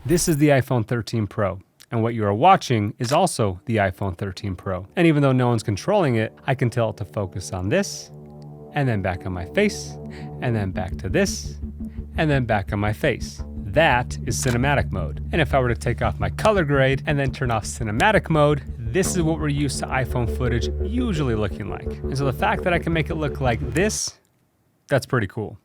This is the iPhone 13 Pro. And what you are watching is also the iPhone 13 Pro. And even though no one's controlling it, I can tell it to focus on this, and then back on my face, and then back to this, and then back on my face. That is cinematic mode. And if I were to take off my color grade and then turn off cinematic mode, this is what we're used to iPhone footage usually looking like. And so the fact that I can make it look like this, that's pretty cool.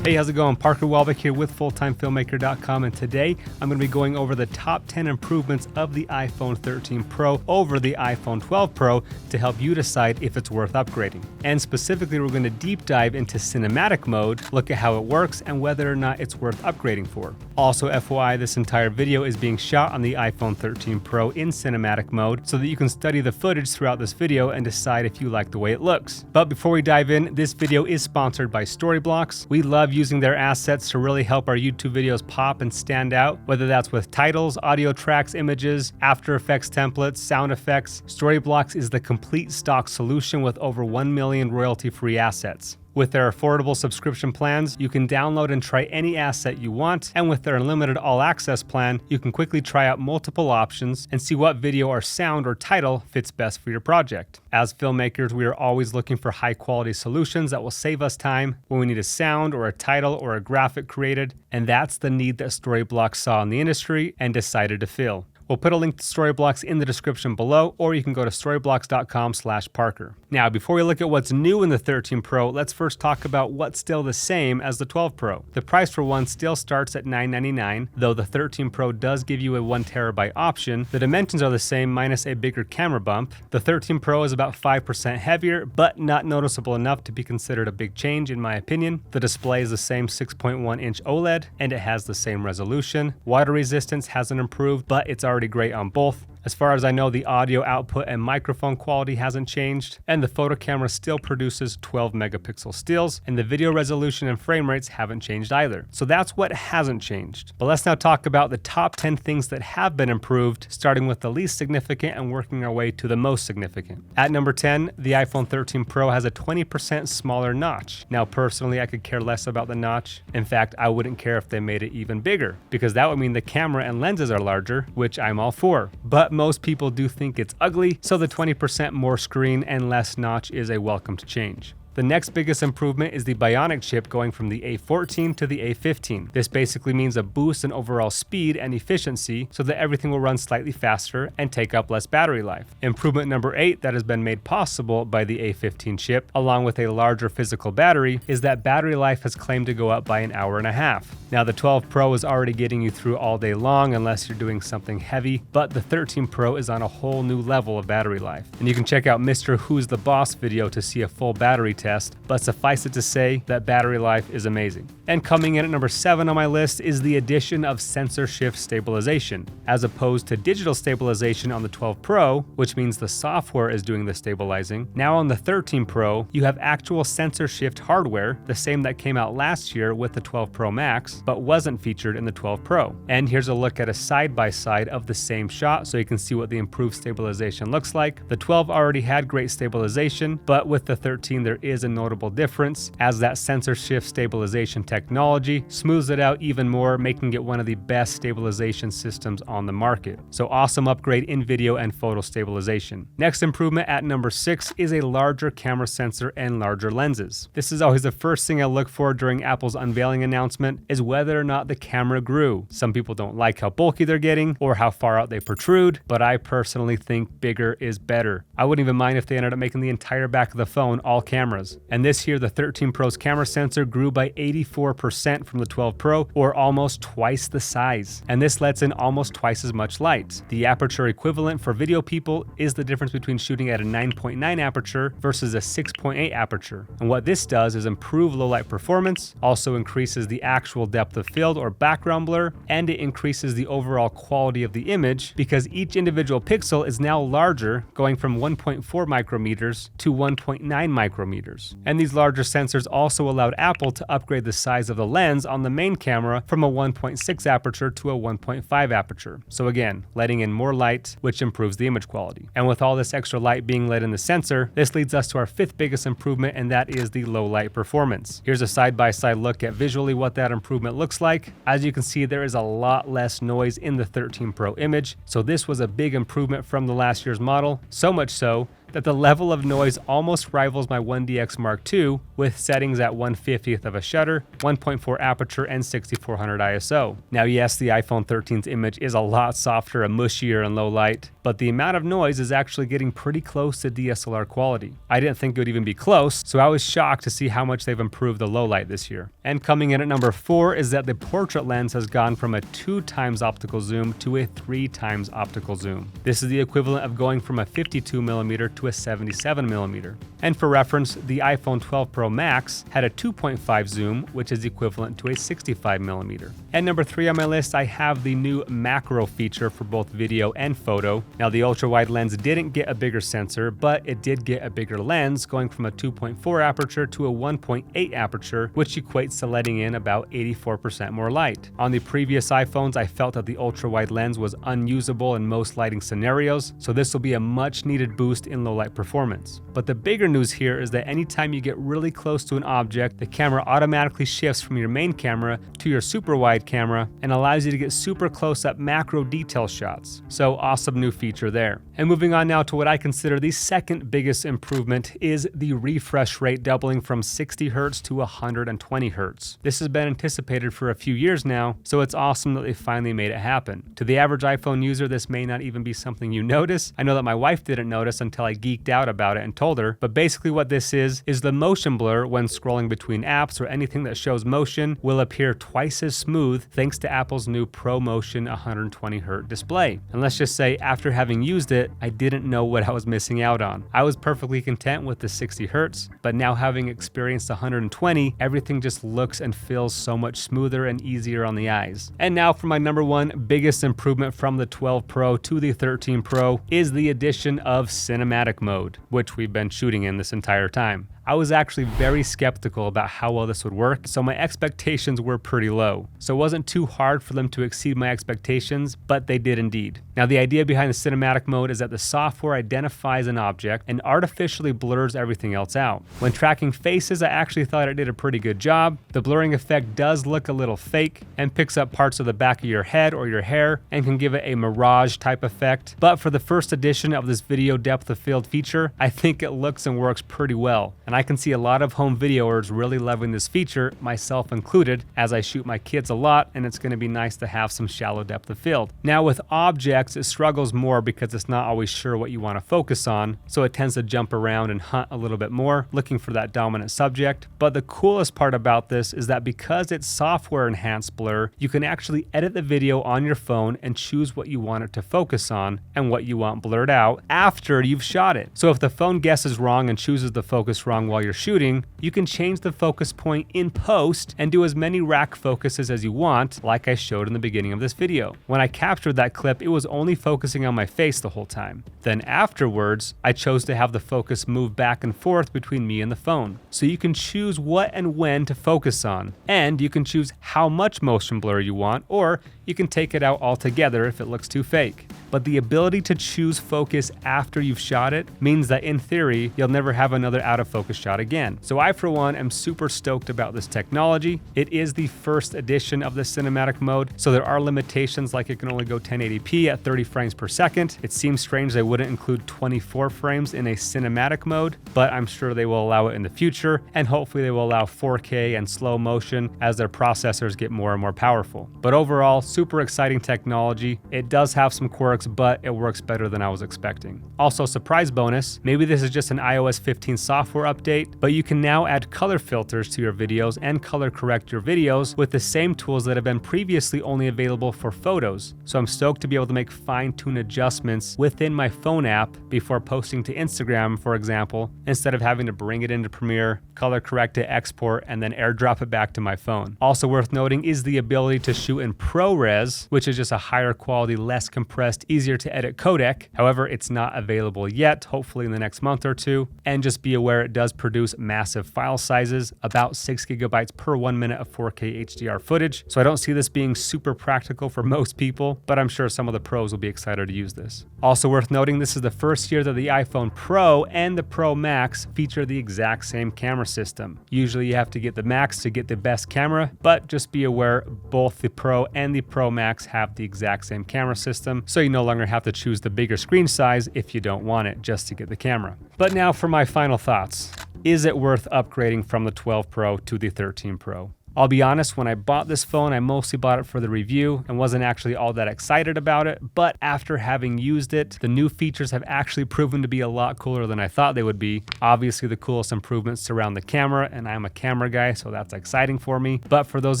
Hey, how's it going? Parker Welbeck here with FulltimeFilmmaker.com, and today I'm going to be going over the top 10 improvements of the iPhone 13 Pro over the iPhone 12 Pro to help you decide if it's worth upgrading. And specifically, we're going to deep dive into cinematic mode, look at how it works, and whether or not it's worth upgrading for. Also, FYI, this entire video is being shot on the iPhone 13 Pro in cinematic mode so that you can study the footage throughout this video and decide if you like the way it looks. But before we dive in, this video is sponsored by Storyblocks. We love using their assets to really help our YouTube videos pop and stand out, whether that's with titles, audio tracks, images, After Effects templates, sound effects. Storyblocks is the complete stock solution with over 1 million royalty-free assets. With their affordable subscription plans, you can download and try any asset you want, and with their unlimited all-access plan, you can quickly try out multiple options and see what video or sound or title fits best for your project. As filmmakers, we are always looking for high-quality solutions that will save us time when we need a sound or a title or a graphic created, and that's the need that Storyblocks saw in the industry and decided to fill. We'll put a link to Storyblocks in the description below, or you can go to storyblocks.com/Parker. Now, before we look at what's new in the 13 Pro, let's first talk about what's still the same as the 12 Pro. The price for one still starts at $999, though the 13 Pro does give you a 1TB option. The dimensions are the same minus a bigger camera bump. The 13 Pro is about 5% heavier, but not noticeable enough to be considered a big change in my opinion. The display is the same 6.1-inch OLED, and it has the same resolution. Water resistance hasn't improved, but it's already great on both. As far as I know, the audio output and microphone quality hasn't changed, and the photo camera still produces 12 megapixel stills, and the video resolution and frame rates haven't changed either. So that's what hasn't changed. But let's now talk about the top 10 things that have been improved, starting with the least significant and working our way to the most significant. At number 10, the iPhone 13 Pro has a 20% smaller notch. Now, personally, I could care less about the notch. In fact, I wouldn't care if they made it even bigger, because that would mean the camera and lenses are larger, which I'm all for. But most people do think it's ugly, so the 20% more screen and less notch is a welcomed change. The next biggest improvement is the Bionic Chip going from the A14 to the A15. This basically means a boost in overall speed and efficiency so that everything will run slightly faster and take up less battery life. Improvement number 8 that has been made possible by the A15 chip, along with a larger physical battery, is that battery life has claimed to go up by an hour and a half. Now, the 12 Pro is already getting you through all day long unless you're doing something heavy, but the 13 Pro is on a whole new level of battery life. And you can check out Mr. Who's the Boss video to see a full battery test, but suffice it to say that battery life is amazing. And coming in at number 7 on my list is the addition of sensor shift stabilization. As opposed to digital stabilization on the 12 Pro, which means the software is doing the stabilizing, now on the 13 Pro, you have actual sensor shift hardware, the same that came out last year with the 12 Pro Max, but wasn't featured in the 12 Pro. And here's a look at a side-by-side of the same shot so you can see what the improved stabilization looks like. The 12 already had great stabilization, but with the 13 there is a notable difference, as that sensor shift stabilization technology smooths it out even more, making it one of the best stabilization systems on the market. So awesome upgrade in video and photo stabilization. Next improvement at number 6 is a larger camera sensor and larger lenses. This is always the first thing I look for during Apple's unveiling announcement, is whether or not the camera grew. Some people don't like how bulky they're getting or how far out they protrude, but I personally think bigger is better. I wouldn't even mind if they ended up making the entire back of the phone all cameras. And this year, the 13 Pro's camera sensor grew by 84% from the 12 Pro, or almost twice the size. And this lets in almost twice as much light. The aperture equivalent for video people is the difference between shooting at a 9.9 aperture versus a 6.8 aperture. And what this does is improve low light performance, also increases the actual depth of field or background blur, and it increases the overall quality of the image because each individual pixel is now larger, going from 1.4 micrometers to 1.9 micrometers. millimeters. And these larger sensors also allowed Apple to upgrade the size of the lens on the main camera from a 1.6 aperture to a 1.5 aperture. So again, letting in more light, which improves the image quality. And with all this extra light being let in the sensor, this leads us to our fifth biggest improvement, and that is the low light performance. Here's a side-by-side look at visually what that improvement looks like. As you can see, there is a lot less noise in the 13 Pro image, so this was a big improvement from the last year's model, so much so that the level of noise almost rivals my 1DX Mark II with settings at 1/50th of a shutter, 1.4 aperture, and 6400 ISO. Now yes, the iPhone 13's image is a lot softer and mushier in low light, but the amount of noise is actually getting pretty close to DSLR quality. I didn't think it would even be close, so I was shocked to see how much they've improved the low light this year. And coming in at number 4 is that the portrait lens has gone from a 2x optical zoom to a 3x optical zoom. This is the equivalent of going from a 52mm to a 77mm. And for reference, the iPhone 12 Pro Max had a 2.5 zoom, which is equivalent to a 65mm. At number 3 on my list, I have the new macro feature for both video and photo. Now the ultra-wide lens didn't get a bigger sensor, but it did get a bigger lens, going from a 2.4 aperture to a 1.8 aperture, which equates to letting in about 84% more light. On the previous iPhones, I felt that the ultra-wide lens was unusable in most lighting scenarios, so this will be a much needed boost in low light performance. But the bigger news here is that anytime you get really close to an object, the camera automatically shifts from your main camera to your super wide camera and allows you to get super close up macro detail shots. So awesome new feature there. And moving on now to what I consider the second biggest improvement is the refresh rate doubling from 60 Hz to 120 Hz. This has been anticipated for a few years now, so it's awesome that they finally made it happen. To the average iPhone user, this may not even be something you notice. I know that my wife didn't notice until I geeked out about it and told her, but basically what this is the motion blur when scrolling between apps or anything that shows motion will appear twice as smooth thanks to Apple's new ProMotion 120Hz display. And let's just say after having used it, I didn't know what I was missing out on. I was perfectly content with the 60 Hz, but now having experienced 120, everything just looks and feels so much smoother and easier on the eyes. And now for my number 1 biggest improvement from the 12 Pro to the 13 Pro is the addition of cinematic mode, which we've been shooting in this entire time. I was actually very skeptical about how well this would work, so my expectations were pretty low. So it wasn't too hard for them to exceed my expectations, but they did indeed. Now the idea behind the cinematic mode is that the software identifies an object and artificially blurs everything else out. When tracking faces, I actually thought it did a pretty good job. The blurring effect does look a little fake and picks up parts of the back of your head or your hair and can give it a mirage type effect. But for the first edition of this video depth of field feature, I think it looks and works pretty well. And I can see a lot of home videoers really loving this feature, myself included, as I shoot my kids a lot, and it's going to be nice to have some shallow depth of field. Now with objects, it struggles more because it's not always sure what you want to focus on, so it tends to jump around and hunt a little bit more, looking for that dominant subject. But the coolest part about this is that because it's software enhanced blur, you can actually edit the video on your phone and choose what you want it to focus on and what you want blurred out after you've shot it. So if the phone guesses wrong and chooses the focus wrong while you're shooting, you can change the focus point in post and do as many rack focuses as you want, like I showed in the beginning of this video. When I captured that clip, it was only focusing on my face the whole time. Then afterwards, I chose to have the focus move back and forth between me and the phone. So you can choose what and when to focus on, and you can choose how much motion blur you want, or you can take it out altogether if it looks too fake. But the ability to choose focus after you've shot it means that in theory, you'll never have another out of focus shot again. So I, for one, am super stoked about this technology. It is the first edition of the cinematic mode, so there are limitations like it can only go 1080p at 30 frames per second. It seems strange they wouldn't include 24 frames in a cinematic mode, but I'm sure they will allow it in the future, and hopefully they will allow 4K and slow motion as their processors get more and more powerful. But overall, super exciting technology. It does have some quirks, but it works better than I was expecting. Also, surprise bonus, maybe this is just an iOS 15 software update, but you can now add color filters to your videos and color correct your videos with the same tools that have been previously only available for photos. So I'm stoked to be able to make fine-tune adjustments within my phone app before posting to Instagram, for example, instead of having to bring it into Premiere, color correct it, export, and then airdrop it back to my phone. Also worth noting is the ability to shoot in ProRes, which is just a higher quality, less compressed easier to edit codec. However, it's not available yet, hopefully in the next month or two. And just be aware it does produce massive file sizes, about 6 gigabytes per 1 minute of 4K HDR footage. So I don't see this being super practical for most people, but I'm sure some of the pros will be excited to use this. Also worth noting, this is the first year that the iPhone Pro and the Pro Max feature the exact same camera system. Usually you have to get the Max to get the best camera, but just be aware both the Pro and the Pro Max have the exact same camera system, so you no longer have to choose the bigger screen size if you don't want it just to get the camera. But now for my final thoughts. Is it worth upgrading from the 12 Pro to the 13 Pro? I'll be honest, when I bought this phone, I mostly bought it for the review and wasn't actually all that excited about it. But after having used it, the new features have actually proven to be a lot cooler than I thought they would be. Obviously, the coolest improvements surround the camera, and I'm a camera guy, so that's exciting for me. But for those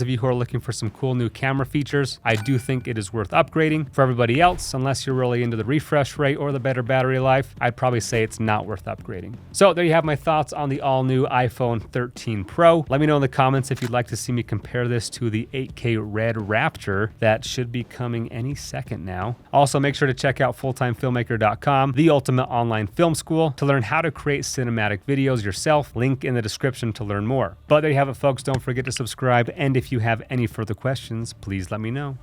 of you who are looking for some cool new camera features, I do think it is worth upgrading. For everybody else, unless you're really into the refresh rate or the better battery life, I'd probably say it's not worth upgrading. So there you have my thoughts on the all-new iPhone 13 Pro. Let me know in the comments if you'd like to see me compare this to the 8K Red Raptor that should be coming any second now. Also, make sure to check out fulltimefilmmaker.com, the ultimate online film school, to learn how to create cinematic videos yourself. Link in the description to learn more. But there you have it, folks. Don't forget to subscribe, and if you have any further questions, please let me know.